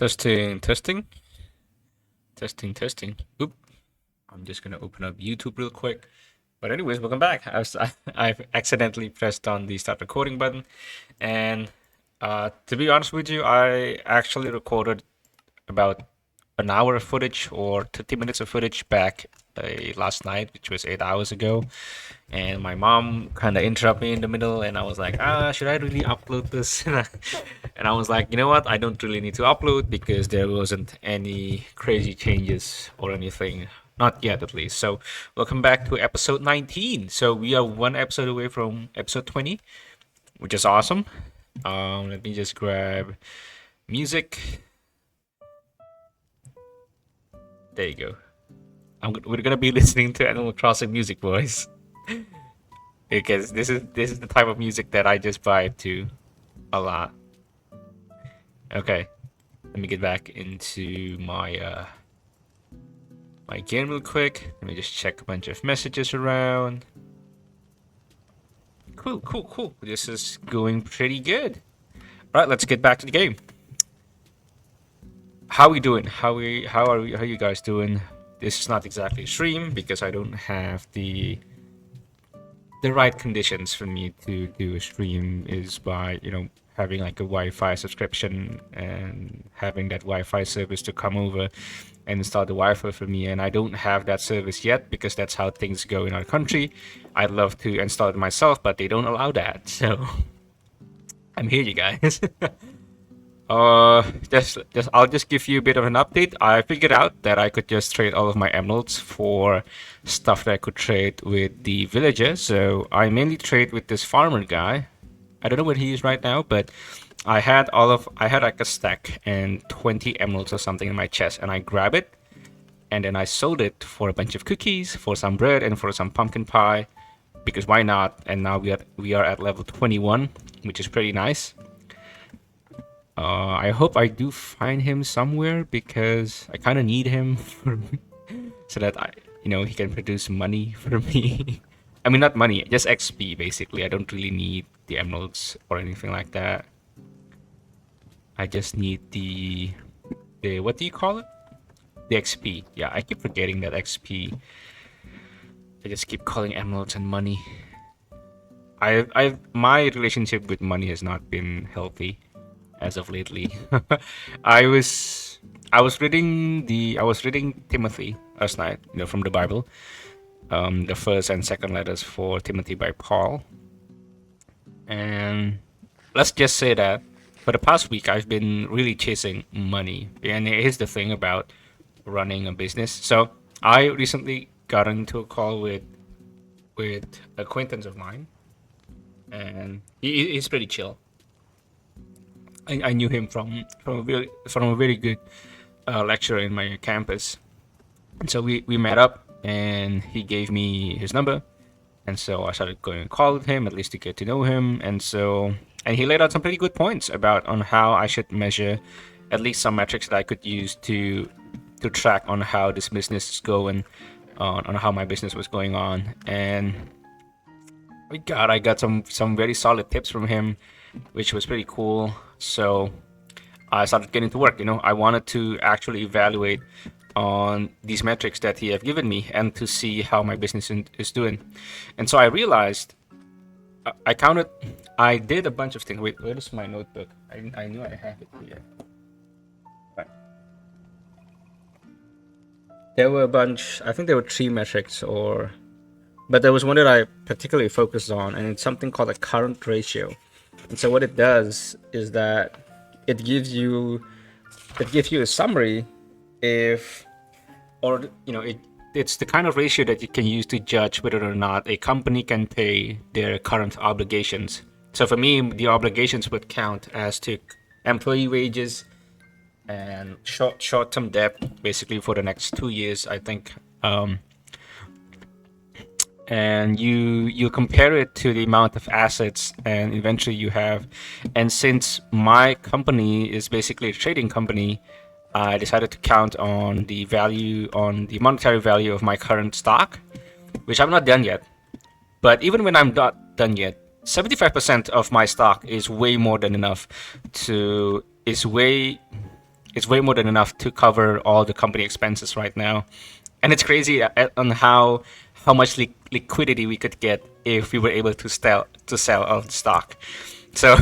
Testing, testing, testing, testing. Oop. I'm just gonna open up YouTube real quick. But anyways, welcome back. I've accidentally pressed on the start recording button, and to be honest with you, I actually recorded about an hour of footage or 30 minutes of footage back last night, which was 8 hours ago. And my mom kind of interrupted me in the middle, and I was like, should I really upload this? And I was like, you know what? I don't really need to upload because there wasn't any crazy changes or anything. Not yet, at least. So, welcome back to episode 19. So, we are one episode away from episode 20, which is awesome. Let me just grab music. There you go. We're gonna be listening to Animal Crossing music, boys, because this is the type of music that I just vibe to a lot. Okay, let me get back into my game real quick. Let me just check a bunch of messages around. Cool, cool, cool. This is going pretty good. All right, let's get back to the game. How we doing? How are you guys doing? This is not exactly a stream because I don't have the right conditions for me to do a stream is by, having like a Wi-Fi subscription and having that Wi-Fi service to come over and install the Wi-Fi for me. And I don't have that service yet because that's how things go in our country. I'd love to install it myself, but they don't allow that. So I'm here, you guys. I'll just give you a bit of an update. I figured out that I could just trade all of my emeralds for stuff that I could trade with the villager. So I mainly trade with this farmer guy. I don't know where he is right now, but I had like a stack and 20 emeralds or something in my chest, and I grabbed it, and then I sold it for a bunch of cookies, for some bread, and for some pumpkin pie, because why not? And now we are at level 21, which is pretty nice. I hope I do find him somewhere because I kind of need him so that he can produce money for me. I mean, not money, just XP basically. I don't really need the emeralds or anything like that. I just need the what do you call it? The XP. Yeah, I keep forgetting that XP. I just keep calling emeralds and money. My relationship with money has not been healthy as of lately. I was reading Timothy last night, from the Bible. The first and second letters for Timothy by Paul. And let's just say that for the past week I've been really chasing money. And here's the thing about running a business. So I recently got into a call with an acquaintance of mine, and he's pretty chill. I knew him from a very good lecturer in my campus, and so we met up, and he gave me his number, and so I started going and call with him at least to get to know him, and he laid out some pretty good points on how I should measure at least some metrics that I could use to track on how this business is going, on how my business was going on, and I got some very solid tips from him, which was pretty cool. So I started getting to work. I wanted to actually evaluate on these metrics that he have given me and to see how my business is doing. And so I realized I did a bunch of things. Wait, where is my notebook? I knew I have it here. Right. There were a bunch. I think there were 3 metrics, but there was one that I particularly focused on, and it's something called a current ratio. And so what it does is that it gives you a summary it's the kind of ratio that you can use to judge whether or not a company can pay their current obligations. So for me, the obligations would count as to employee wages and short-term debt, basically for the next 2 years, I think. And you compare it to the amount of assets and inventory you have. And since my company is basically a trading company, I decided to count on the monetary value of my current stock, which I'm not done yet. But even when I'm not done yet, 75% of my stock is way more than enough it's way more than enough to cover all the company expenses right now. And it's crazy on how much liquidity we could get if we were able to sell all the stock. So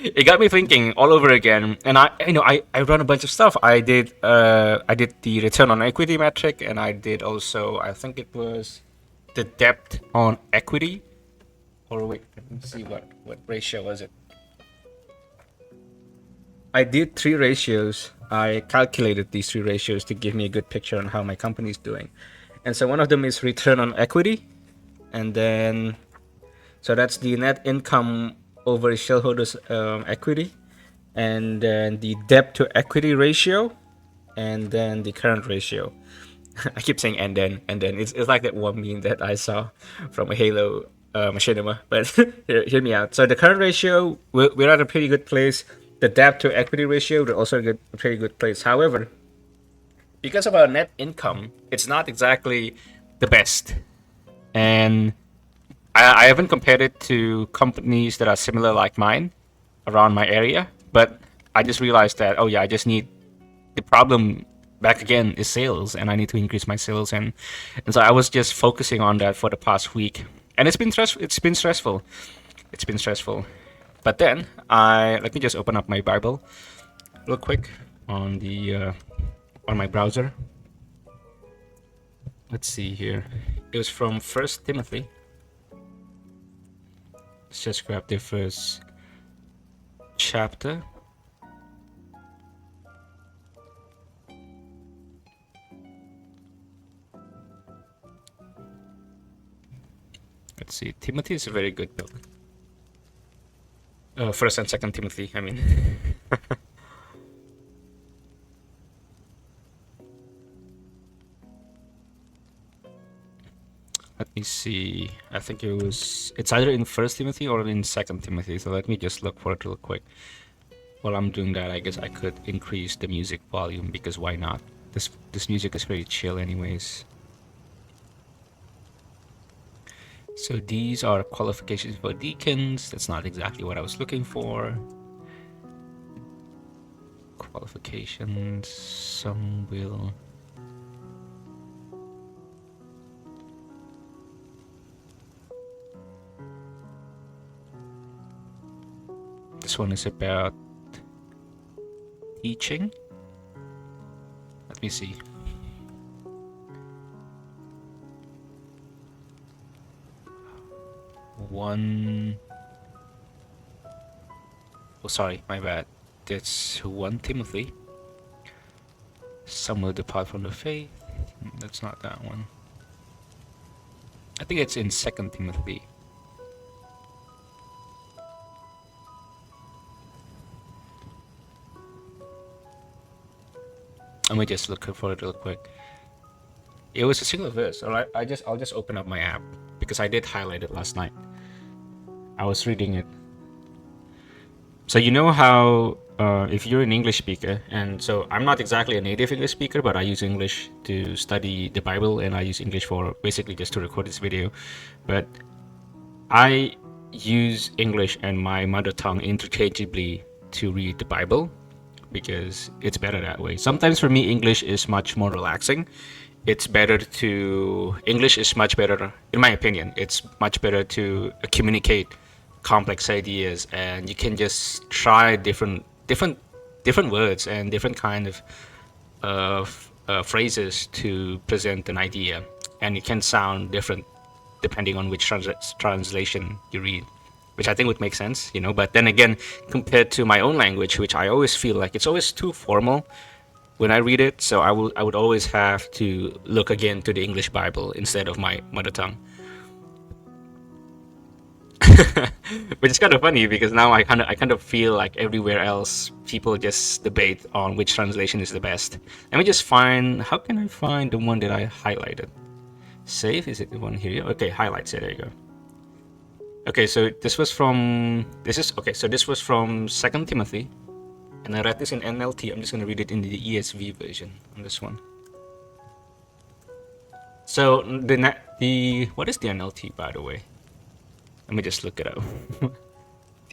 it got me thinking all over again. And I run a bunch of stuff. I did the return on equity metric, and I did also, I think it was the debt on equity. Or wait, let me see what ratio was it. I did three ratios. I calculated these three ratios to give me a good picture on how my company is doing. And so one of them is return on equity. And then, so that's the net income over shareholders' equity. And then the debt to equity ratio. And then the current ratio. I keep saying and then. It's like that one meme that I saw from a Halo machinima. But hear me out. So the current ratio, we're at a pretty good place. The debt to equity ratio, we're also at a pretty good place. However, because of our net income, it's not exactly the best. And I haven't compared it to companies that are similar like mine around my area. But I just realized that, oh yeah, I just need the problem back again is sales, and I need to increase my sales. And so I was just focusing on that for the past week. And it's been stressful. It's been stressful. But then let me just open up my Bible real quick on the on my browser. Let's see here. It was from First Timothy. Let's just grab the first chapter. Let's see. Timothy is a very good book. First and Second Timothy, I mean. Let me see. I think it's either in First Timothy or in Second Timothy. So let me just look for it real quick. While I'm doing that, I guess I could increase the music volume, because why not? This music is very chill anyways. So these are qualifications for deacons. That's not exactly what I was looking for. Qualifications. Some will. This one is about teaching. Let me see. Oh, sorry, my bad. That's 1 Timothy. Some will depart from the faith. That's not that one. I think it's in 2 Timothy. Let me just look for it real quick. It was a single verse. Alright, I'll just open up my app, because I did highlight it last night. I was reading it. So you know how if you're an English speaker, and so I'm not exactly a native English speaker, but I use English to study the Bible, and I use English for basically just to record this video. But I use English and my mother tongue interchangeably to read the Bible, because it's better that way. Sometimes for me, English is much more relaxing. English is much better, in my opinion. It's much better to communicate complex ideas, and you can just try different words and different kind of phrases to present an idea, and it can sound different depending on which translation you read, which I think would make sense, you know. But then again, compared to my own language, which I always feel like it's always too formal when I read it, so I would always have to look again to the English Bible instead of my mother tongue. Which is kind of funny, because now I kind of feel like everywhere else people just debate on which translation is the best. Let me just find. How can I find the one that I highlighted? Save, is it the one here? Okay, highlights. There you go. Okay, so this was from 2 Timothy, and I read this in NLT. I'm just gonna read it in the ESV version on this one. So what is the NLT, by the way? Let me just look it up.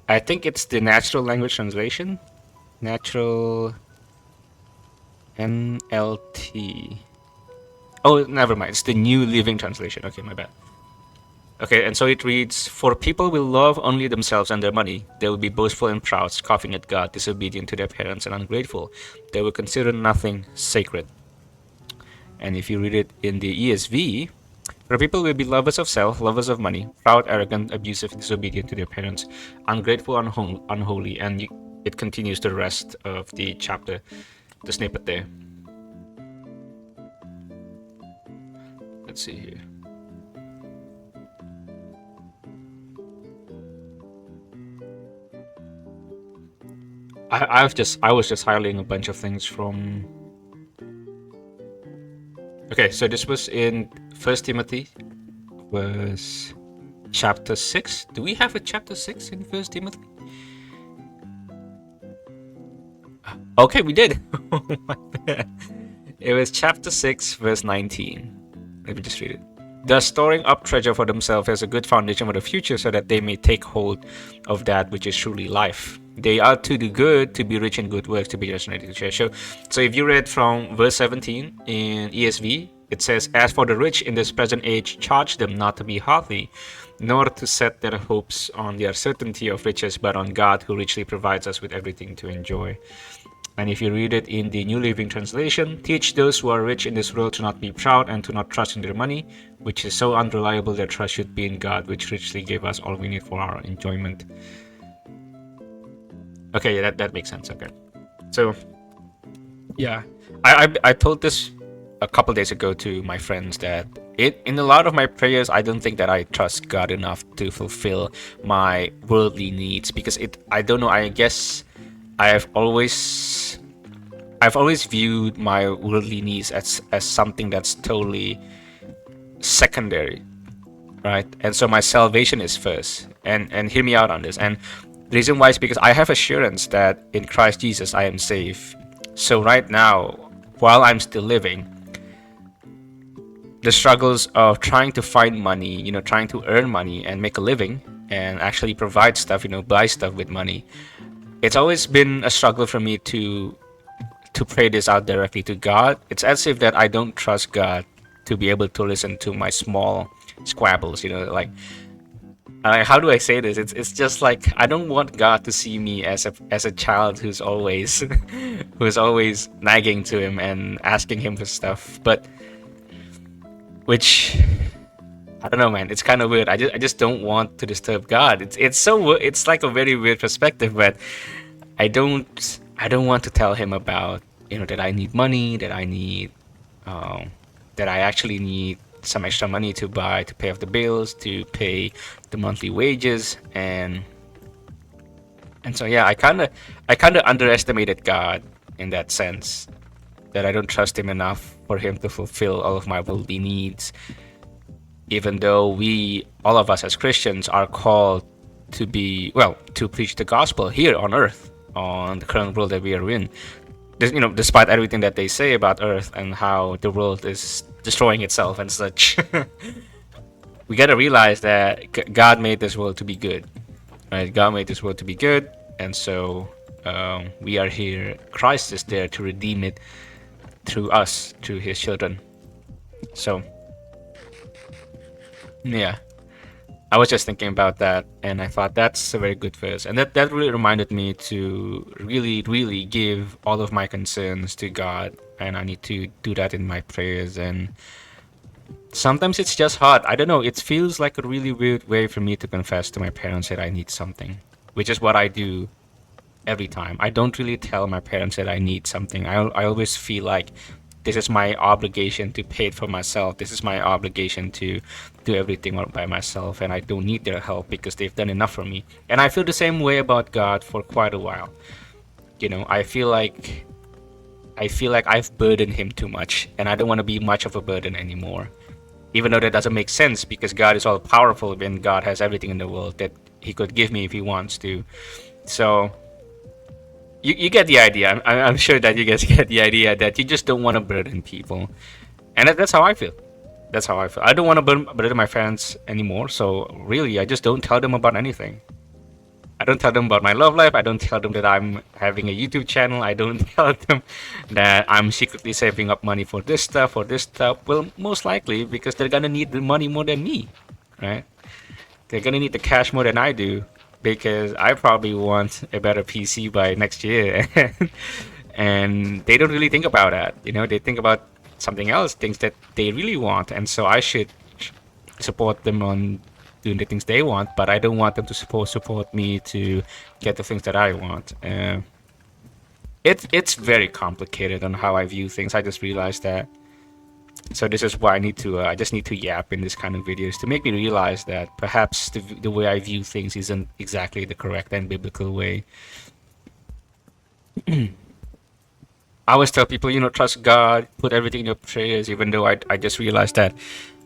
I think it's the Natural Language Translation. Natural NLT. Oh, never mind. It's the New Living Translation. Okay, my bad. Okay, and so it reads, "For people will love only themselves and their money. They will be boastful and proud, scoffing at God, disobedient to their parents, and ungrateful. They will consider nothing sacred." And if you read it in the ESV, "For people will be lovers of self, lovers of money, proud, arrogant, abusive, disobedient to their parents, ungrateful, unholy," and it continues the rest of the chapter, the snippet there. Let's see here. I was just highlighting a bunch of things from. Okay, so this was in First Timothy, was chapter 6. Do we have a chapter 6 in First Timothy? Okay, we did. Oh my bad. It was chapter 6, verse 19. Let me just read it. "Thus storing up treasure for themselves as a good foundation for the future, so that they may take hold of that which is truly life. They are to do good, to be rich in good works, to be generous and ready to share." So if you read from verse 17 in ESV, it says, "As for the rich in this present age, charge them not to be haughty, nor to set their hopes on the uncertainty of riches, but on God, who richly provides us with everything to enjoy." And if you read it in the New Living Translation, "Teach those who are rich in this world to not be proud and to not trust in their money, which is so unreliable. Their trust should be in God, which richly gave us all we need for our enjoyment." Okay, yeah, that makes sense. Okay. So, yeah. I told this a couple days ago to my friends that in a lot of my prayers, I don't think that I trust God enough to fulfill my worldly needs, because I don't know, I guess I've always viewed my worldly needs as something that's totally secondary, right? And so my salvation is first. And hear me out on this. And the reason why is because I have assurance that in Christ Jesus I am safe. So right now, while I'm still living, the struggles of trying to find money, trying to earn money and make a living and actually provide stuff, buy stuff with money, it's always been a struggle for me to pray this out directly to God. It's as if that I don't trust God to be able to listen to my small squabbles, like how do I say this? It's just like I don't want God to see me as a child who's always who's always nagging to him and asking him for stuff, but which I don't know, man. It's kind of weird. I just don't want to disturb God. It's like a very weird perspective, but I don't want to tell him about that I need money, that I need that I actually need some extra money to pay off the bills, to pay the monthly wages, and so yeah, I kind of underestimated God in that sense, that I don't trust him enough for him to fulfill all of my worldly needs, even though all of us as Christians are called to to preach the gospel here on earth, on the current world that we are in. Despite everything that they say about earth and how the world is destroying itself and such, we gotta realize that God made this world to be good, right? God made this world to be good, and so we are here. Christ is there to redeem it through us, through his children. So yeah, I was just thinking about that, and I thought that's a very good verse, and that really reminded me to really, really give all of my concerns to God, and I need to do that in my prayers. And sometimes it's just hard. I don't know. It feels like a really weird way for me to confess to my parents that I need something, which is what I do every time. I don't really tell my parents that I need something. I always feel like this is my obligation to pay it for myself. This is my obligation to do everything by myself, and I don't need their help because they've done enough for me. And I feel the same way about God for quite a while. I feel like I've burdened him too much, and I don't want to be much of a burden anymore. Even though that doesn't make sense, because God is all powerful and God has everything in the world that he could give me if he wants to. So you get the idea. I'm sure that you guys get the idea that you just don't want to burden people, and that's how I feel. That's how I feel. I don't want to burden my parents anymore. So really, I just don't tell them about anything. I don't tell them about my love life. I don't tell them that I'm having a YouTube channel. I don't tell them that I'm secretly saving up money for this stuff or this stuff. Well, most likely because they're gonna need the money more than me, right? They're gonna need the cash more than I do because I probably want a better PC by next year, and they don't really think about that. You know, they think about something else, things that they really want, and so I should support them on doing the things they want, but I don't want them to support me to get the things that I want. It's very complicated on how I view things. I just realized that. So this is why I just need to yap in this kind of videos to make me realize that perhaps the way I view things isn't exactly the correct and biblical way. I always tell people, trust God, put everything in your prayers, even though I just realized that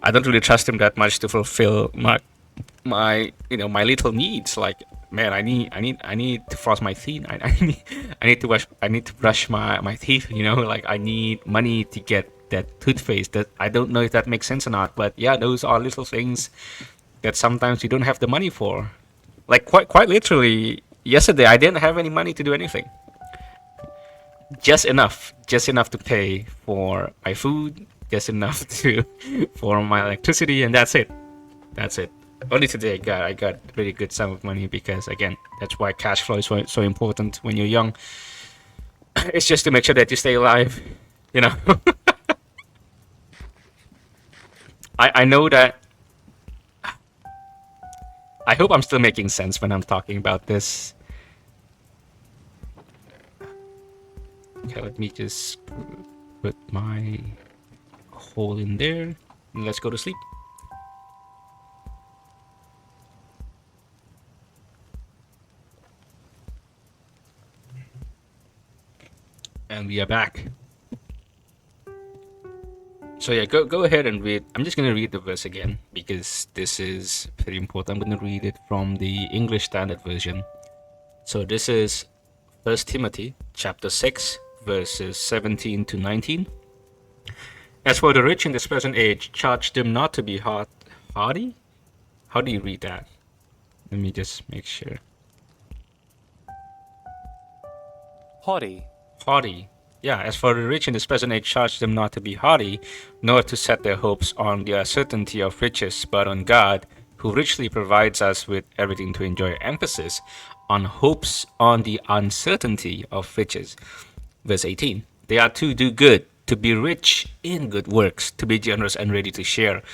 I don't really trust him that much to fulfill my little needs. Like, man, I need to floss my teeth. I need to brush my teeth. Like I need money to get that toothpaste. That I don't know if that makes sense or not, but yeah, those are little things that sometimes you don't have the money for. Like quite literally, yesterday I didn't have any money to do anything. Just enough to pay for my food, just enough to for my electricity, and that's it. That's it. Only today I got a really good sum of money because again, that's why cash flow is so important when you're young. It's just to make sure that you stay alive, you know. I know that. I hope I'm still making sense when I'm talking about this. Okay, let me just put my hole in there and let's go to sleep. And we are back. So yeah, go ahead and read. I'm just gonna read the verse again because this is pretty important. I'm gonna read it from the English Standard Version. So this is 1 Timothy chapter 6 verses 17 to 19. As for the rich in this present age, charge them not to be haughty. How do you read that? Let me just make sure. Haughty. Haughty. Yeah, as for the rich in this present age, charge them not to be haughty, nor to set their hopes on the uncertainty of riches, but on God, who richly provides us with everything to enjoy. Emphasis on hopes on the uncertainty of riches. Verse 18. They are to do good, to be rich in good works, to be generous and ready to share,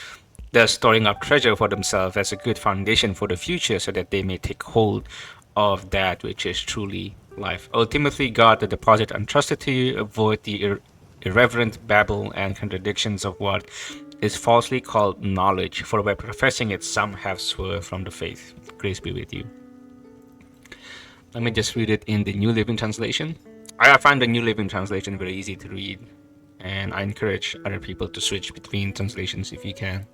thus storing up treasure for themselves as a good foundation for the future, so that they may take hold of that which is truly life. Ultimately, guard the deposit entrusted to you. Avoid the irreverent babble and contradictions of what is falsely called knowledge, for by professing it some have swerved from the faith. Grace be with you. Let me just read it in the New Living Translation. I find the New Living Translation very easy to read, and I encourage other people to switch between translations if you can.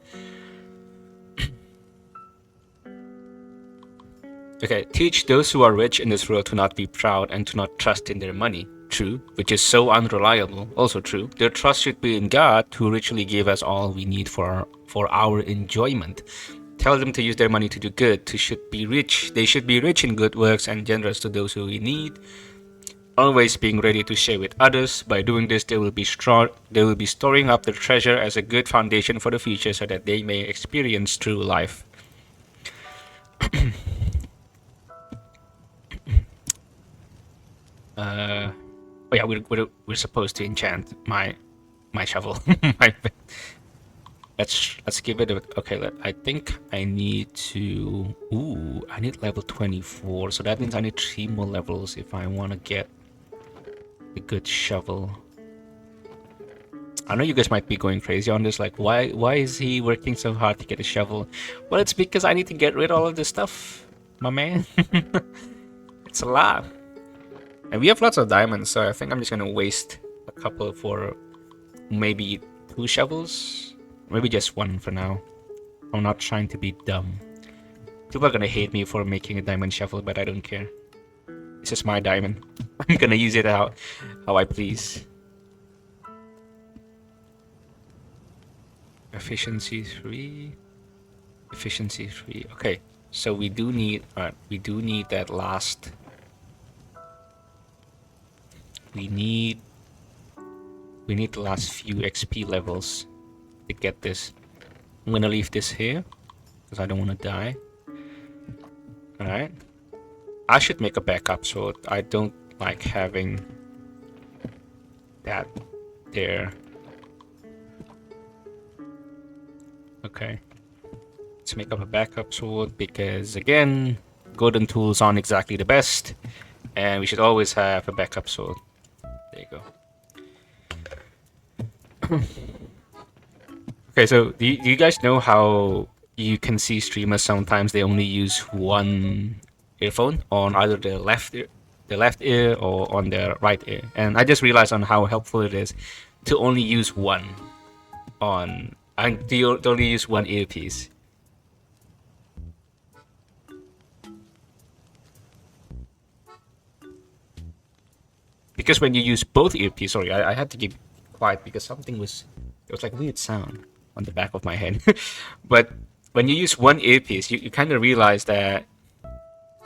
Okay, teach those who are rich in this world to not be proud and to not trust in their money. True, which is so unreliable. Also true. Their trust should be in God, who richly gave us all we need for our enjoyment. Tell them to use their money to do good. They should be rich in good works and generous to those who in need. Always being ready to share with others. By doing this, they will be storing up their treasure as a good foundation for the future, so that they may experience true life. Oh yeah, we're supposed to enchant my shovel. Let's give it a okay. I think I need to. I need level 24, so that means I need 3 more levels if I want to get a good shovel. I know you guys might be going crazy on this, like why is he working so hard to get a shovel? Well, it's because I need to get rid of all of this stuff, my man. It's a lot. And we have lots of diamonds, so I think I'm just gonna waste a couple for maybe 2 shovels. Maybe just 1 for now. I'm not trying to be dumb. People are gonna hate me for making a diamond shovel, but I don't care. This is my diamond. I'm gonna use it how I please. Efficiency 3. Efficiency 3. Okay, So we do need, we do need that last. We need, we need the last few XP levels to get this. I'm gonna leave this here because I don't want to die. All right. I should make a backup sword. I don't like having that there. Okay. Let's make up a backup sword because, again, golden tools aren't exactly the best, and we should always have a backup sword. There you go. Okay, so do you guys know how you can see streamers sometimes they only use one earphone on either the left ear or on their right ear? And I just realized on how helpful it is to only use one on and to only use one earpiece. Because when you use both earpiece, sorry, I had to keep quiet because something was, it was like a weird sound on the back of my head. But when you use one earpiece, you kind of realize that,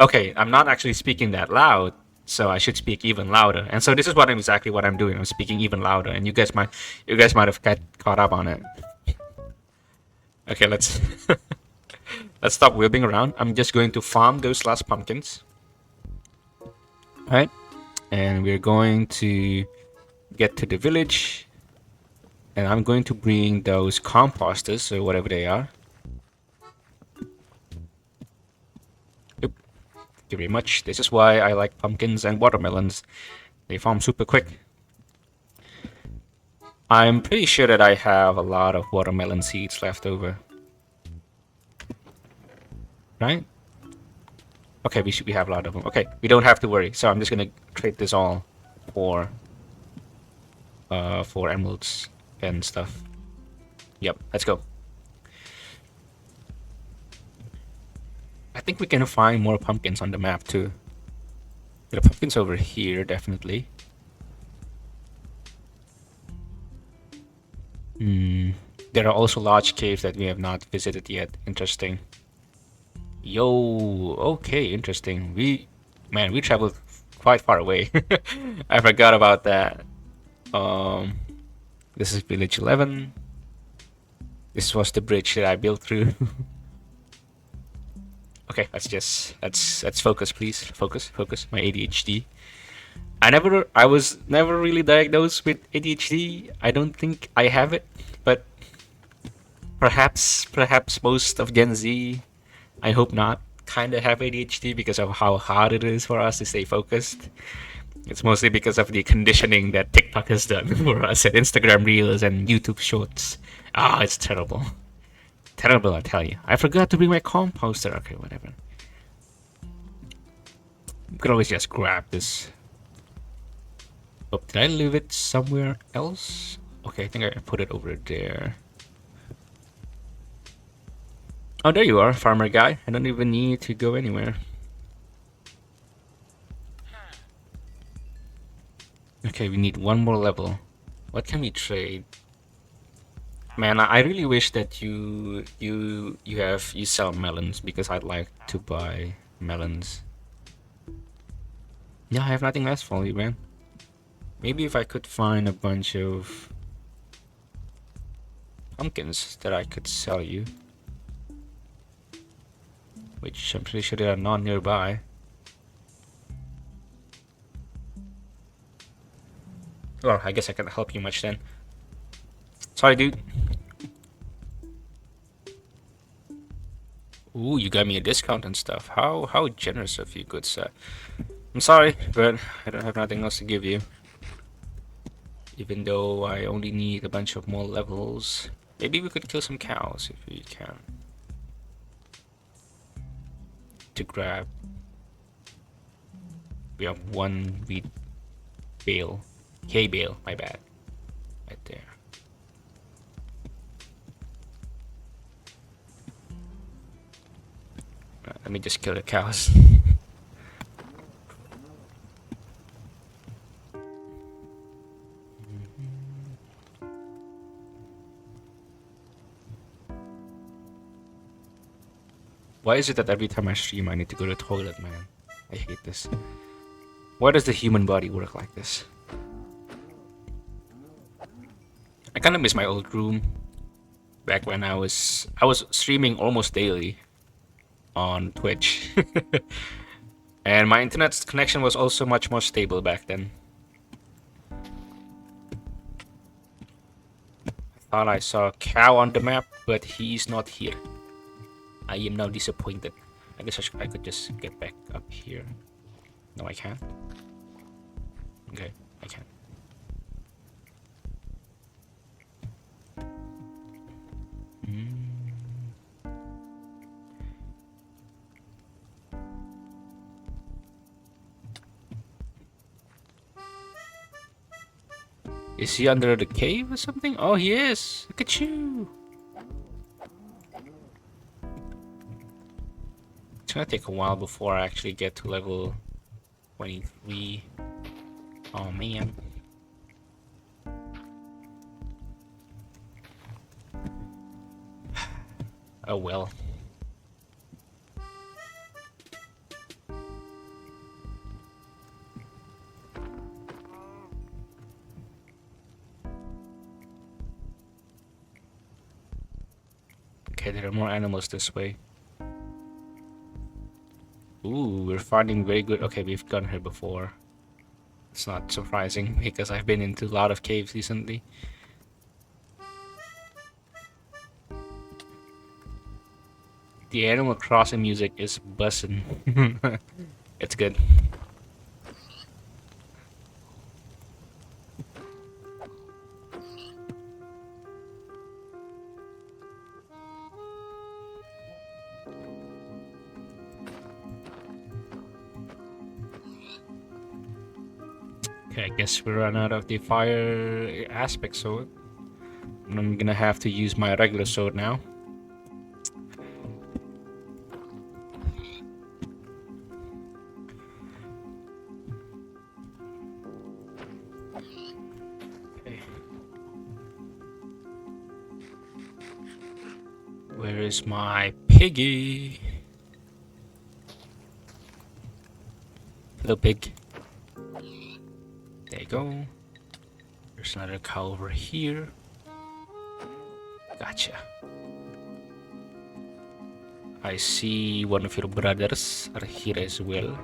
okay, I'm not actually speaking that loud, so I should speak even louder. And so this is exactly what I'm doing. I'm speaking even louder, and you guys might have caught up on it. Okay, let's let's stop whipping around. I'm just going to farm those last pumpkins. All right, and we're going to get to the village, and I'm going to bring those composters or whatever they are. Yep. Thank you very much. This is why I like pumpkins and watermelons. They farm super quick. I'm pretty sure that I have a lot of watermelon seeds left over. Right? Okay, we have a lot of them. Okay, we don't have to worry. So I'm just gonna trade this all for emeralds and stuff. Yep, let's go. I think we can find more pumpkins on the map too. There are pumpkins over here, definitely. There are also large caves that we have not visited yet. Interesting. Yo, okay, interesting. We traveled quite far away. I forgot about that. Um, this is village 11. This was the bridge that I built through. Okay, let's focus, please. Focus. My ADHD. I was never really diagnosed with ADHD. I don't think I have it, but perhaps most of Gen Z, I hope not, kind of have ADHD because of how hard it is for us to stay focused. It's mostly because of the conditioning that TikTok has done for us and Instagram Reels and YouTube Shorts. Ah, it's terrible. Terrible, I tell you. I forgot to bring my composter. Okay, whatever. You could always just grab this. Oh, did I leave it somewhere else? Okay, I think I put it over there. Oh, there you are, farmer guy. I don't even need to go anywhere. Okay, we need one more level. What can we trade? Man, I really wish that you sell melons because I'd like to buy melons. Yeah, I have nothing else for you, man. Maybe if I could find a bunch of pumpkins that I could sell you, which I'm pretty sure they are not nearby. Well, I guess I can't help you much then. Sorry, dude. Ooh, you got me a discount and stuff. How generous of you, good sir. I'm sorry, but I don't have nothing else to give you. Even though I only need a bunch of more levels. Maybe we could kill some cows if we can. To grab. We have one wheat bale. Hay bale, my bad. Right there. Let me just kill the cows. Why is it that every time I stream I need to go to the toilet, man? I hate this. Why does the human body work like this? I kind of miss my old room. Back when I was streaming almost daily on Twitch. And my internet connection was also much more stable back then. I thought I saw a cow on the map, but he's not here. I am now disappointed. I guess I could just get back up here. No, I can't. Okay, I can. Is he under the cave or something? Oh, he is. Look at you. It's gonna take a while before I actually get to level 23. Oh, man. Oh, well. Okay, there are more animals this way. Ooh, we're finding very good. Okay, we've gone here before. It's not surprising because I've been into a lot of caves recently. The Animal Crossing music is bussin'. It's good. Okay, I guess we run out of the fire aspect sword. I'm gonna have to use my regular sword now. Okay. Where is my piggy? Hello, pig. There you go. There's another cow over here. Gotcha. I see one of your brothers are here as well.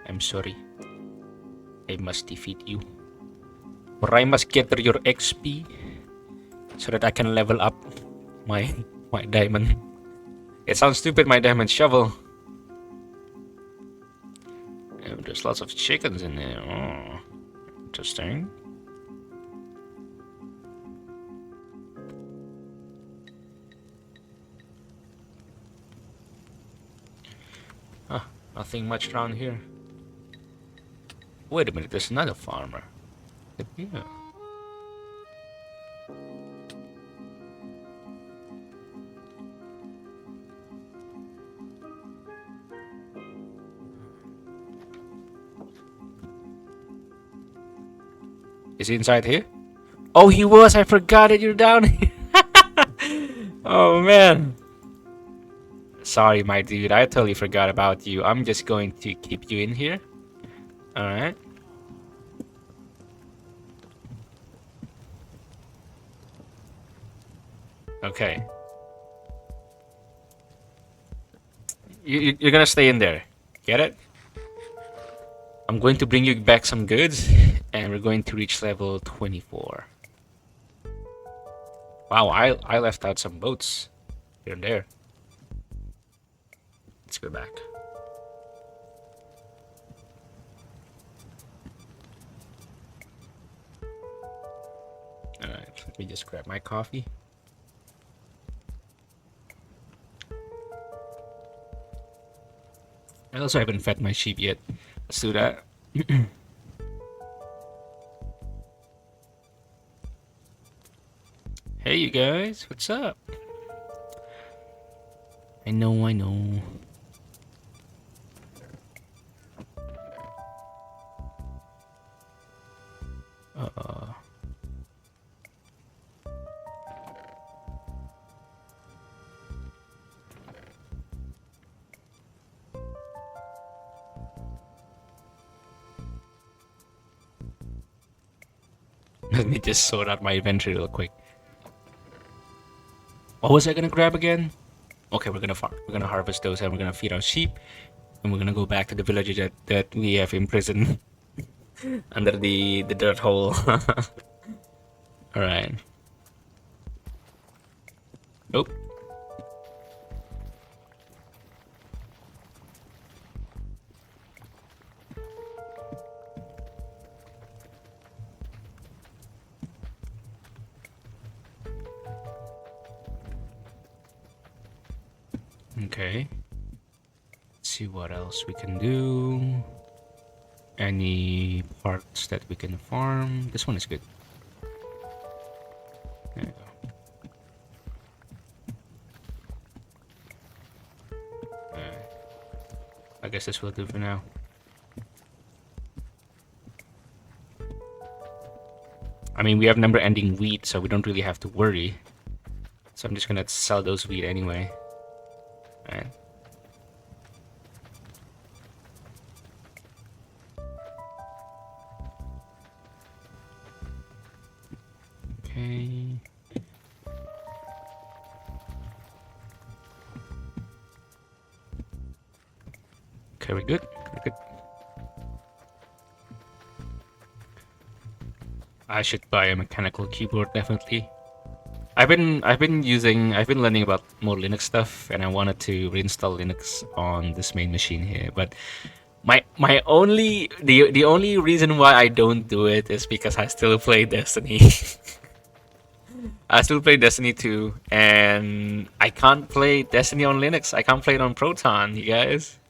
I'm sorry. I must defeat you. Or I must gather your XP so that I can level up my diamond. It sounds stupid, my diamond shovel. And there's lots of chickens in there. Oh, interesting. Huh, nothing much around here. Wait a minute, there's another farmer. Yeah. Is he inside here? Oh, he was! I forgot that you're down here! Oh, man! Sorry, my dude, I totally forgot about you. I'm just going to keep you in here. Alright. Okay. You're gonna stay in there. Get it? I'm going to bring you back some goods, and we're going to reach level 24. Wow, I left out some boats here and there. Let's go back. Alright, let me just grab my coffee. I also haven't fed my sheep yet. Let's do that. Hey, you guys, what's up? I know, I know. Let me just sort out my inventory real quick. What was I gonna grab again? Okay, we're gonna farm. We're gonna harvest those and we're gonna feed our sheep. And we're gonna go back to the village that we have imprisoned under the dirt hole. Alright. Oh. Okay. Let's see what else we can do. Any parts that we can farm. This one is good. There you go. I guess this will do for now. I mean, we have number ending wheat, so we don't really have to worry. So I'm just gonna sell those wheat anyway. Alright. Okay. Okay, we're good. We're good. I should buy a mechanical keyboard definitely. I've been learning about more Linux stuff, and I wanted to reinstall Linux on this main machine here. But my only the only reason why I don't do it is because I still play Destiny. I still play Destiny 2, and I can't play Destiny on Linux. I can't play it on Proton, you guys.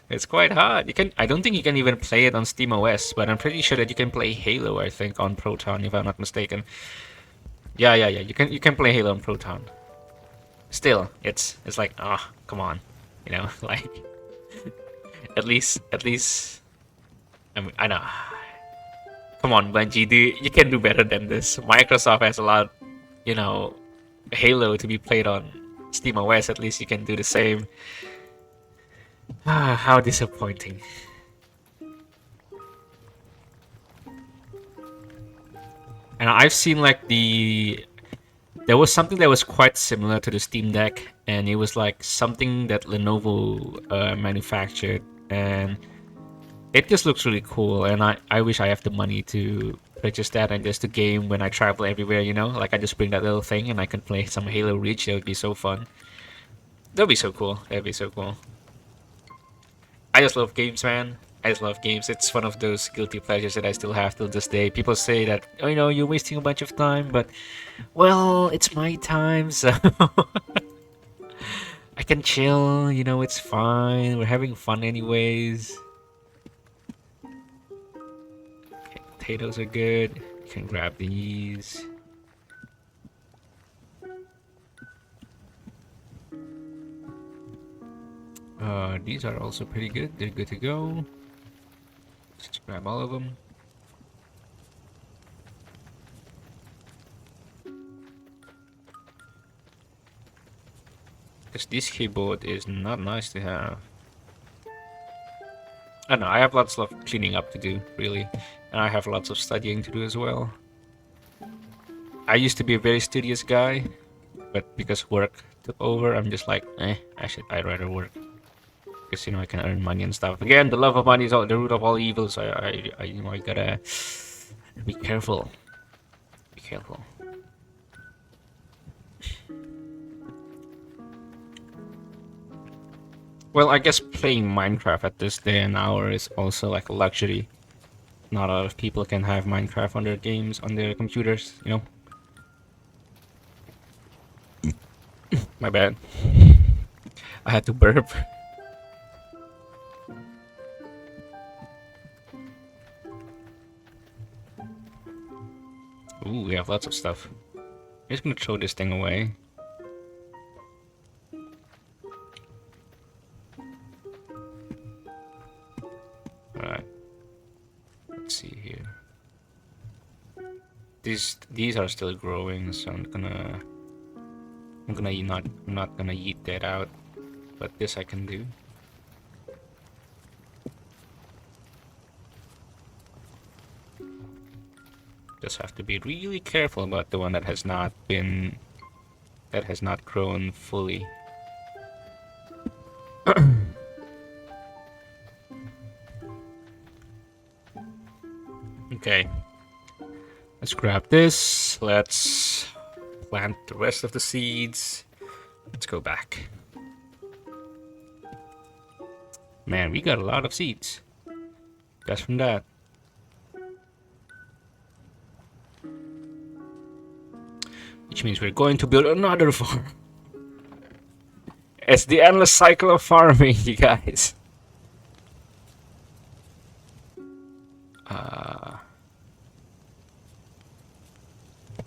It's quite hard. You can. I don't think you can even play it on SteamOS, but I'm pretty sure that you can play Halo. I think on Proton, if I'm not mistaken. Yeah. You can play Halo on Proton. Still, it's like come on, like at least. I mean, I know. Come on, Bungie, you can do better than this. Microsoft has allowed, Halo to be played on SteamOS. At least you can do the same. How disappointing. And I've seen like there was something that was quite similar to the Steam Deck, and it was like something that Lenovo manufactured, and it just looks really cool. And I wish I have the money to purchase that and just to game when I travel everywhere, like I just bring that little thing and I can play some Halo Reach. That would be so fun. That'd be so cool. That'd be so cool. I just love games, man. I just love games. It's one of those guilty pleasures that I still have till this day. People say that, you're wasting a bunch of time, but, well, it's my time, so I can chill, it's fine. We're having fun anyways. Okay, potatoes are good. You can grab these. These are also pretty good. They're good to go. Just grab all of them. Because this keyboard is not nice to have. I don't know, I have lots of cleaning up to do, really. And I have lots of studying to do as well. I used to be a very studious guy, but because work took over, I'm just like, I'd rather work. Because, I can earn money and stuff. Again, the love of money is the root of all evil, so I gotta be careful. Be careful. Well, I guess playing Minecraft at this day and hour is also like a luxury. Not a lot of people can have Minecraft on their games, on their computers, My bad. I had to burp. Ooh, we have lots of stuff. I'm just gonna throw this thing away. Alright. Let's see here. These are still growing, so I'm not gonna eat that out. But this I can do. Just have to be really careful about the one that has not grown fully. Okay. Let's grab this. Let's plant the rest of the seeds. Let's go back. Man, we got a lot of seeds. Just from that. Which means we're going to build another farm. It's the endless cycle of farming, you guys.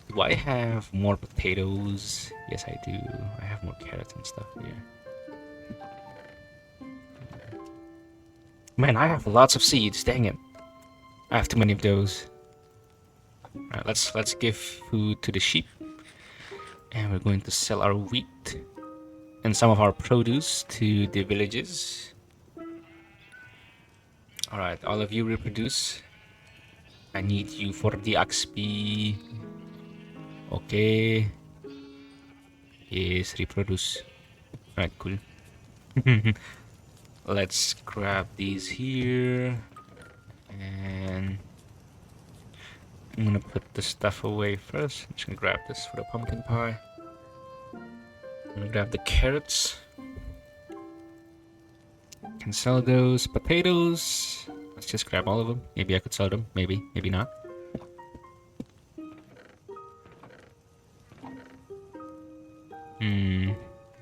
Do I have more potatoes? Yes, I do. I have more carrots and stuff here. Man, I have lots of seeds. Dang it! I have too many of those. Alright, let's give food to the sheep, and we're going to sell our wheat and some of our produce to the villages. Alright, all of you reproduce. I need you for the XP. Okay. Yes, reproduce. Alright, cool. Let's grab these here. And I'm gonna put the stuff away first. I'm just gonna grab this for the pumpkin pie. I'm gonna grab the carrots. Can sell those potatoes. Let's just grab all of them. Maybe I could sell them. Maybe, maybe not.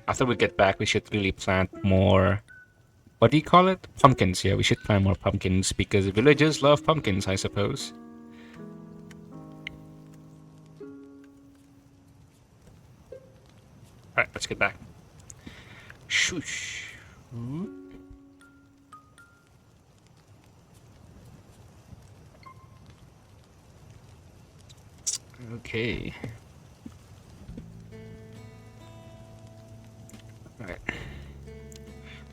After we get back, we should really plant more. What do you call it? Pumpkins. Yeah, we should plant more pumpkins because villagers love pumpkins, I suppose. Alright, let's get back. Shoosh. Okay. Alright.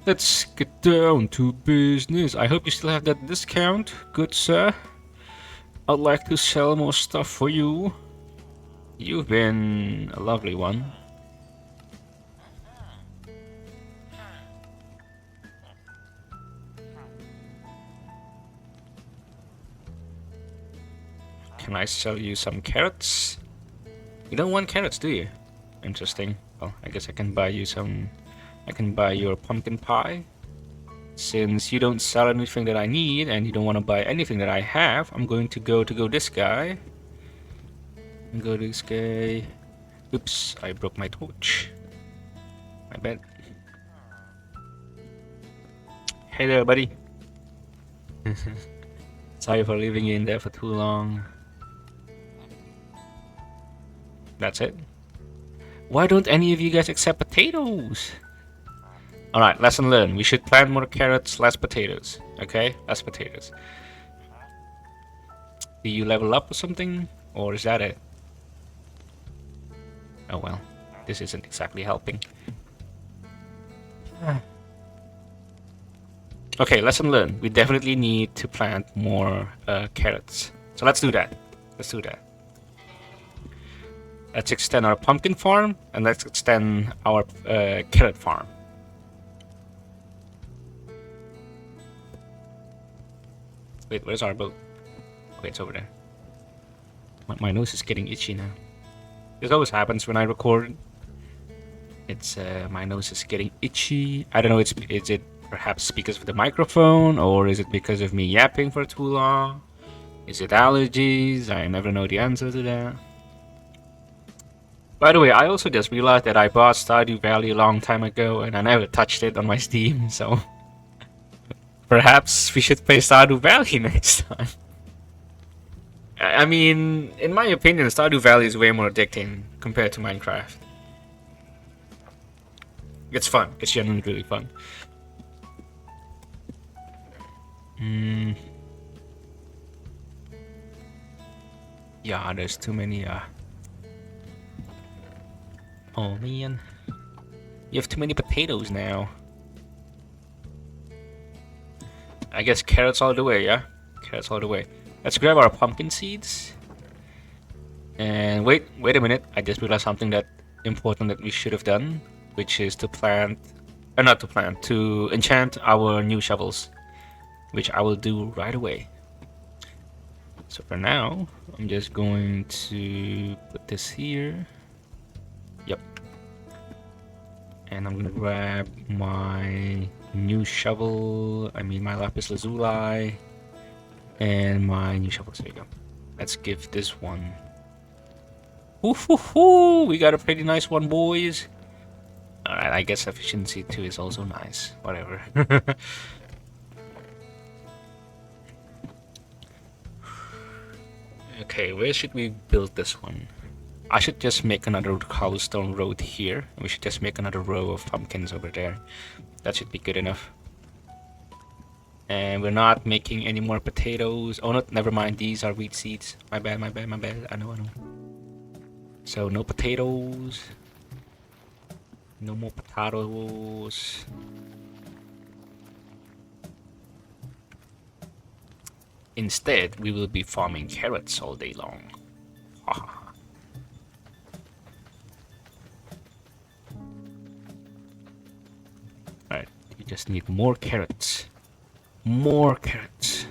Let's get down to business. I hope you still have that discount, good sir. I'd like to sell more stuff for you. You've been a lovely one. Can I sell you some carrots? You don't want carrots, do you? Interesting. Well, I guess I can buy you some. I can buy your pumpkin pie. Since you don't sell anything that I need and you don't want to buy anything that I have, I'm going to go this guy. And go this guy. Oops, I broke my torch. My bad. Hey there, buddy. Sorry for leaving you in there for too long. That's it. Why don't any of you guys accept potatoes? Alright, lesson learned. We should plant more carrots, less potatoes. Okay? Less potatoes. Do you level up or something? Or is that it? Oh well. This isn't exactly helping. Okay, lesson learned. We definitely need to plant more carrots. So let's do that. Let's do that. Let's extend our pumpkin farm and let's extend our carrot farm. Wait, where's our boat? Okay, it's over there. My nose is getting itchy now. This always happens when I record. It's my nose is getting itchy. I don't know. Is it perhaps because of the microphone, or is it because of me yapping for too long? Is it allergies? I never know the answer to that. By the way, I also just realized that I bought Stardew Valley a long time ago and I never touched it on my Steam, so perhaps we should play Stardew Valley next time. I mean, in my opinion, Stardew Valley is way more addicting compared to Minecraft. It's fun. It's genuinely really fun. Yeah, there's too many. Oh man, you have too many potatoes now. I guess carrots all the way, yeah? Carrots all the way. Let's grab our pumpkin seeds. And wait a minute. I just realized something that important that we should have done, which is to plant, not to plant, to enchant our new shovels, which I will do right away. So for now, I'm just going to put this here. Yep. And I'm gonna grab my new shovel. I mean my lapis lazuli, and my new shovels. There you go. Let's give this one. Woo-hoo-hoo! We got a pretty nice one, boys. Alright, I guess efficiency 2 is also nice. Whatever. Okay, where should we build this one? I should just make another cobblestone road here. And we should just make another row of pumpkins over there. That should be good enough. And we're not making any more potatoes. Oh no, never mind. These are wheat seeds. My bad, my bad, my bad. I know. So no potatoes. No more potatoes. Instead, we will be farming carrots all day long. Alright, we just need more carrots. More carrots.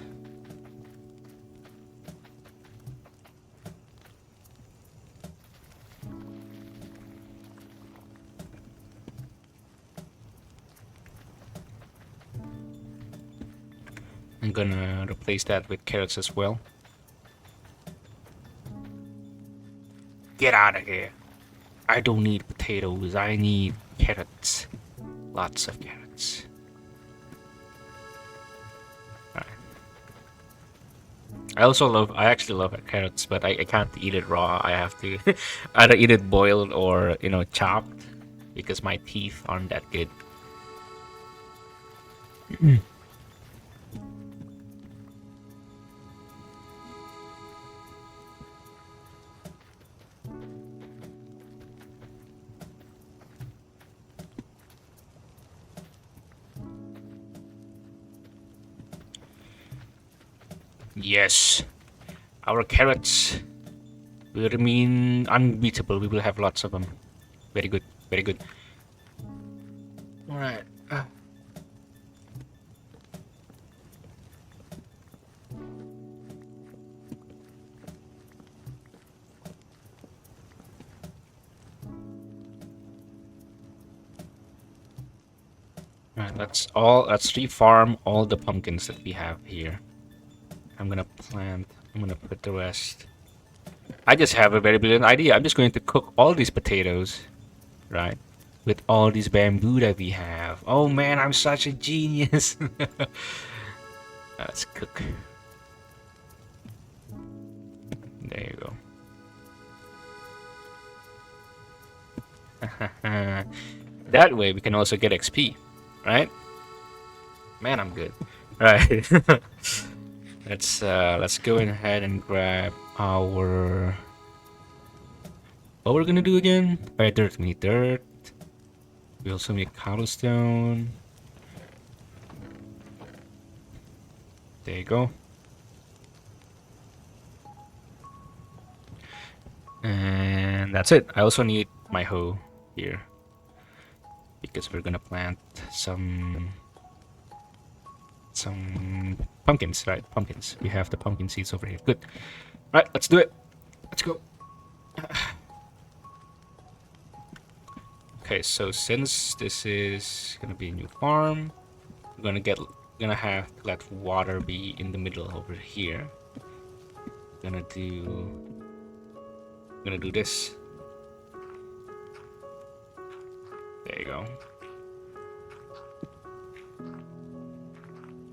I'm gonna replace that with carrots as well. Get out of here. I don't need potatoes, I need carrots. Lots of carrots. I actually love carrots, but I can't eat it raw. I have to either eat it boiled or, chopped because my teeth aren't that good. Yes, our carrots will remain unbeatable. We will have lots of them. Very good, very good. Alright. Alright, let's refarm all the pumpkins that we have here. I'm gonna put the rest. I just have a very brilliant idea. I'm just going to cook all these potatoes, right? With all these bamboo that we have. Oh man, I'm such a genius. Let's cook. There you go. That way we can also get XP, right? Man, I'm good. Right. Let's go ahead and grab our. What we're gonna do again? Alright, dirt. We need dirt. We also need cobblestone. There you go. And that's it. I also need my hoe here because we're gonna plant some pumpkins, right? Pumpkins. We have the pumpkin seeds over here. Good. Right, let's do it. Let's go. Okay, so since this is gonna be a new farm, we're gonna have to let water be in the middle over here. Gonna do this. There you go.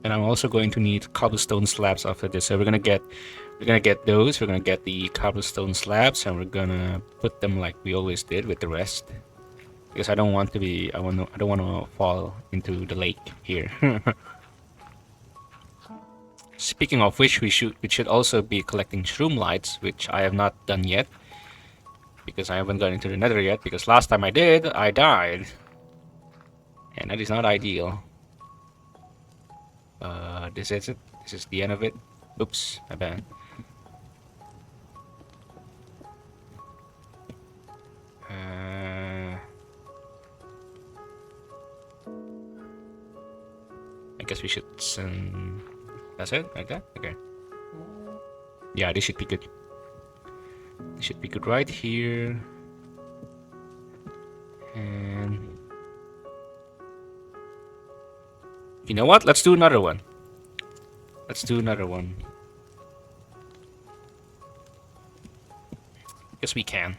And I'm also going to need cobblestone slabs after this. So we're gonna get those. We're gonna get the cobblestone slabs, and we're gonna put them like we always did with the rest. Because I don't want to fall into the lake here. Speaking of which, we should also be collecting shroom lights, which I have not done yet. Because I haven't gone into the nether yet, because last time I did, I died. And that is not ideal. This is it. This is the end of it. Oops, my bad. guess we should send... That's it? Like that? Okay. Yeah, this should be good. This should be good right here. And... You know what? Let's do another one. Let's do another one. Guess we can.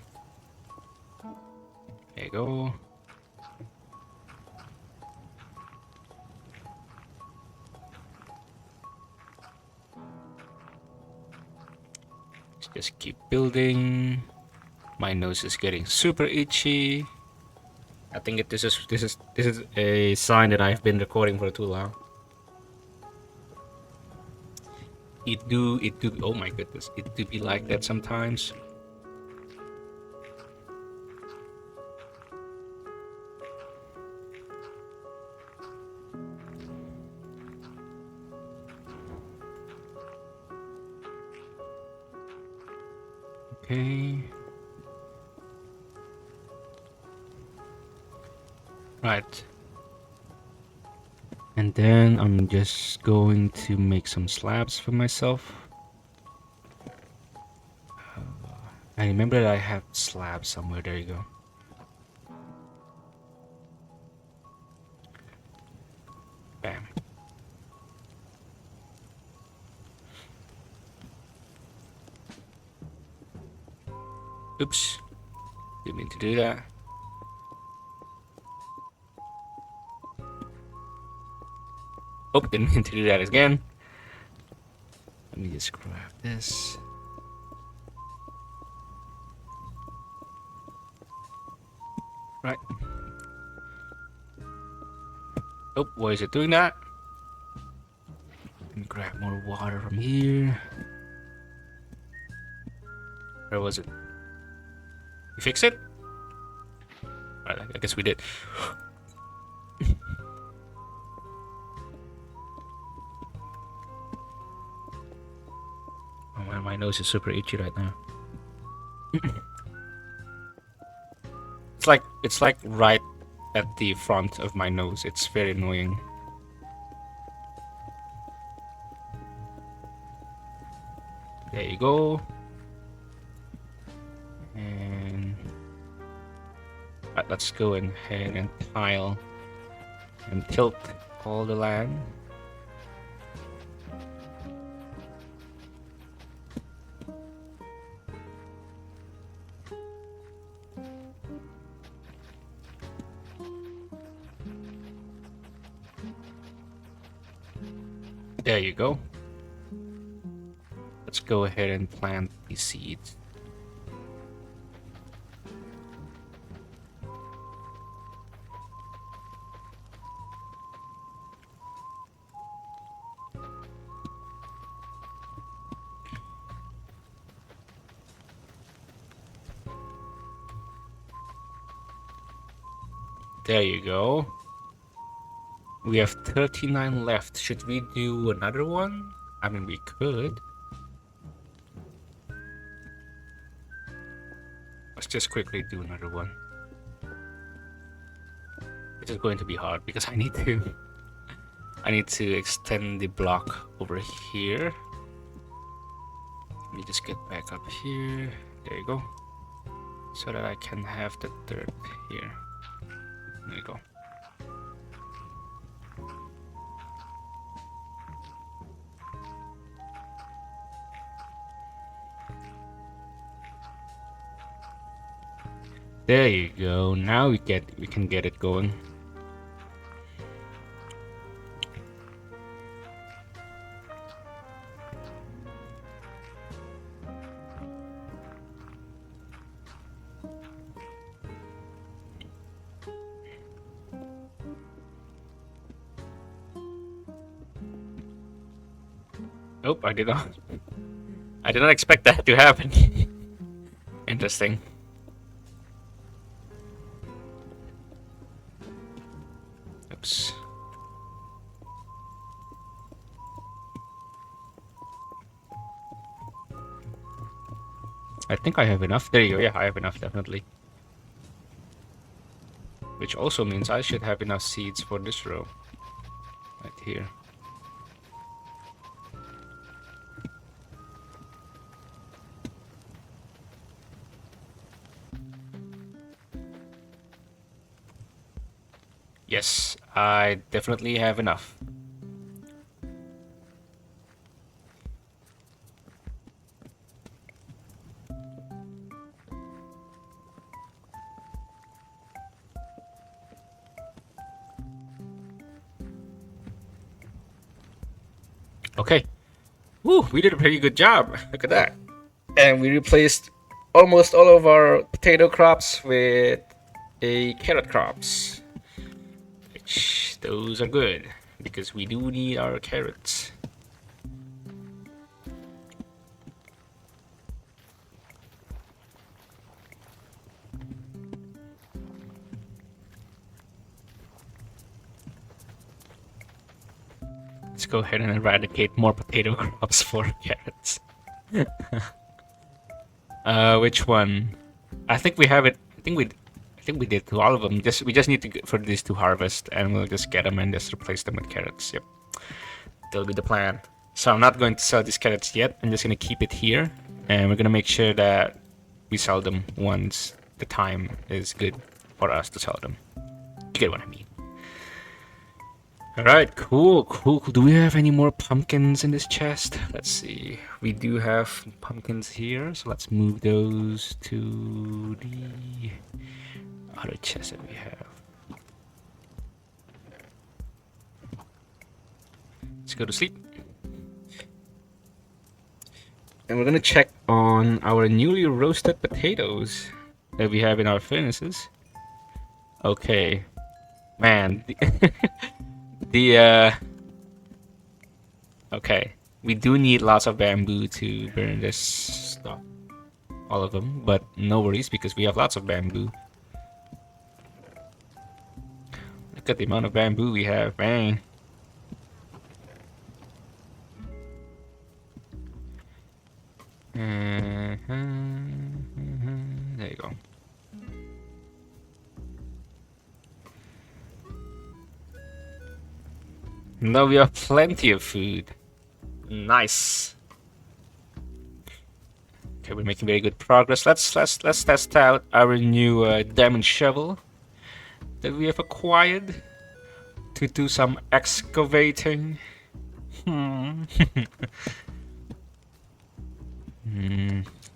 There you go. Let's just keep building. My nose is getting super itchy. I think this is a sign that I've been recording for too long. It do oh my goodness, it do be like that sometimes. Okay. Right. And then I'm just going to make some slabs for myself. I remember that I have slabs somewhere. There you go. Bam. Oops. Didn't mean to do that. Oh, didn't mean to do that again. Let me just grab this. Right. Oh, why is it doing that? Let me grab more water from here. Where was it? You fix it? Alright, I guess we did. Oh man, my nose is super itchy right now. It's like right at the front of my nose. It's very annoying. There you go. And right, let's go ahead and tile and tilt all the land. There you go. Let's go ahead and plant the seeds. There you go. We have 39 left. Should we do another one? I mean, we could. Let's just quickly do another one. It is going to be hard because I need to extend the block over here. Let me just get back up here. There you go. So that I can have the dirt here. There you go. There you go. Now we can get it going. Nope, I did not. I did not expect that to happen. Interesting. Oops. I think I have enough. There you go. Yeah, I have enough, definitely. Which also means I should have enough seeds for this row. Right here. Yes, I definitely have enough. Okay. Woo, we did a pretty good job. Look at that. And we replaced almost all of our potato crops with a carrot crops. Which those are good because we do need our carrots. Let's go ahead and eradicate more potato crops for carrots. Which one? I think we have it. I think we did to all of them. We just need to for these to harvest, and we'll just get them and just replace them with carrots. Yep, that'll be the plan. So I'm not going to sell these carrots yet. I'm just gonna keep it here, and we're gonna make sure that we sell them once the time is good for us to sell them. You get what I mean? All right, cool, cool, cool. Do we have any more pumpkins in this chest? Let's see. We do have pumpkins here, so let's move those to the other chest that we have. Let's go to sleep. And we're gonna check on our newly roasted potatoes that we have in our furnaces. Okay, man. The okay, we do need lots of bamboo to burn this stuff, all of them, but no worries because we have lots of bamboo. Look at the amount of bamboo we have, man. There you go. Now we have plenty of food. Nice. Okay, we're making very good progress. Let's test out our new diamond shovel that we have acquired to do some excavating.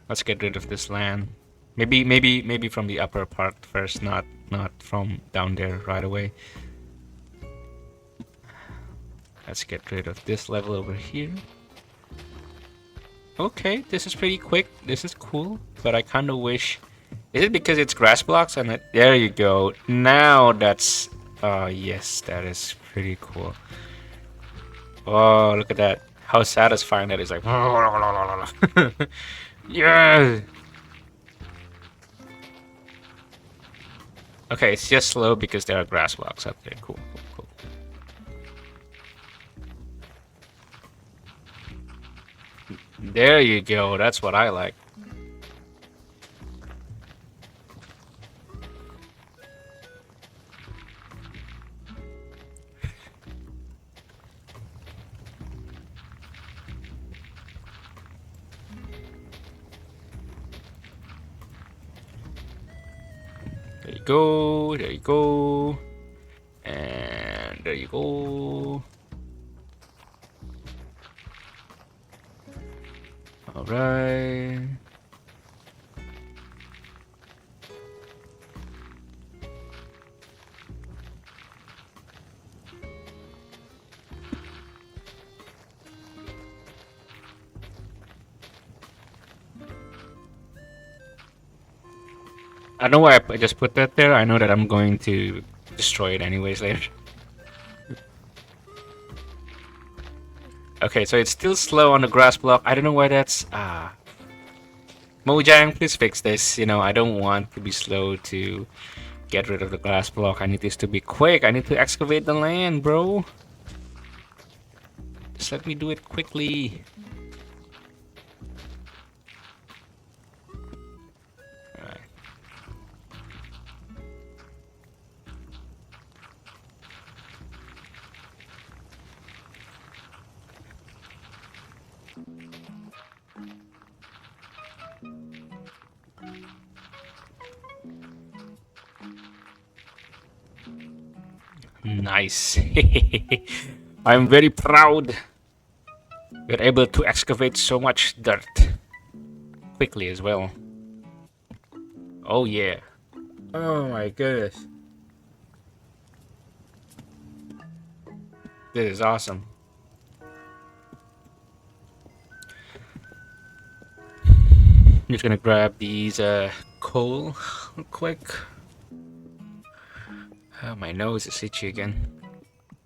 Let's get rid of this land. Maybe from the upper part first, not from down there right away. Let's get rid of this level over here. Okay, this is pretty quick. This is cool, but I kind of wish. Is it because it's grass blocks? And there you go. Now that's. Oh yes, that is pretty cool. Oh, look at that! How satisfying that is! Like. Yeah. Okay, it's just slow because there are grass blocks up there. Cool, cool, cool. There you go. That's what I like. There you go. There you go. And there you go. All right. I know why I just put that there. I know that I'm going to destroy it anyways later. Okay, so it's still slow on the grass block. I don't know why that's... Mojang, please fix this. You know, I don't want to be slow to get rid of the glass block. I need this to be quick. I need to excavate the land, bro. Just let me do it quickly. Alright. Nice. I'm very proud. We're able to excavate so much dirt quickly as well. Oh yeah. Oh my goodness. This is awesome. I'm just gonna grab these coal real quick. Oh, my nose is itchy again.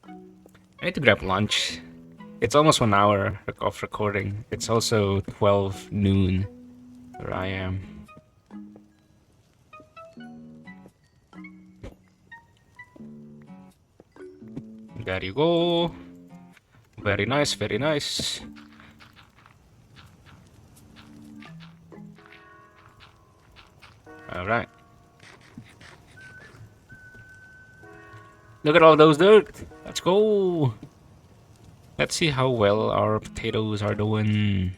I need to grab lunch. It's almost 1 hour of recording. It's also 12 noon where I am. There you go. Very nice, very nice. Alright. Look at all those dirt. Let's go. Let's see how well our potatoes are doing.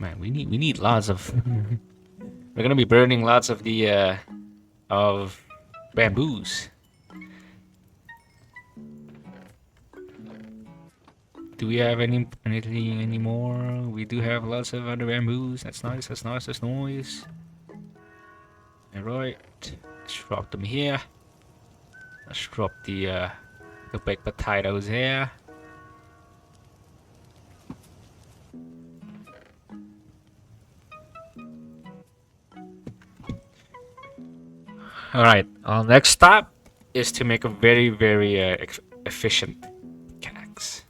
Man, we need lots of. We're gonna be burning lots of the of bamboos. Do we have anything anymore? We do have lots of other bamboos. That's nice. That's nice. That's nice. All right, let's drop them here. Let's drop the baked potatoes here. All right, our next stop is to make a very efficient pickaxe.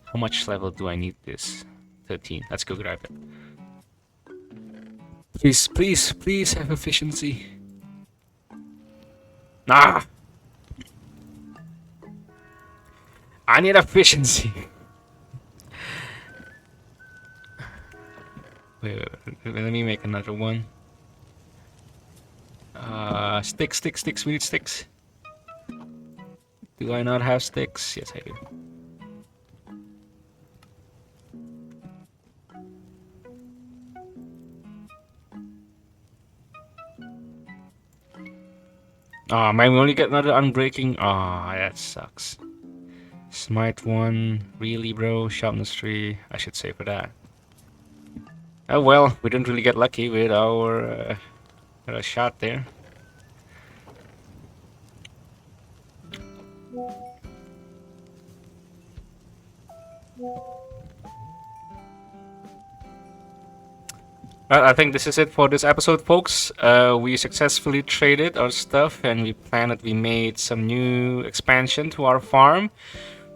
How much level do I need this? 13. Let's go grab it. Please, please, please have efficiency. Ah! I need efficiency. Wait, let me make another one. Sticks. We need sticks. Do I not have sticks? Yes, I do. Oh man, we only get another unbreaking. Oh, that sucks. Smite 1. Really, bro? Sharpness 3. I should say for that. Oh well, we didn't really get lucky with our shot there. I think this is it for this episode, folks. We successfully traded our stuff, and we planned that we made some new expansion to our farm.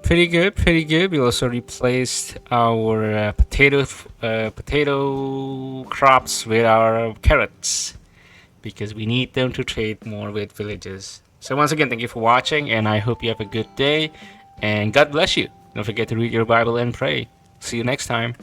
Pretty good, pretty good. We also replaced our potato crops with our carrots because we need them to trade more with villages. So once again, thank you for watching, and I hope you have a good day, and God bless you. Don't forget to read your Bible and pray. See you next time.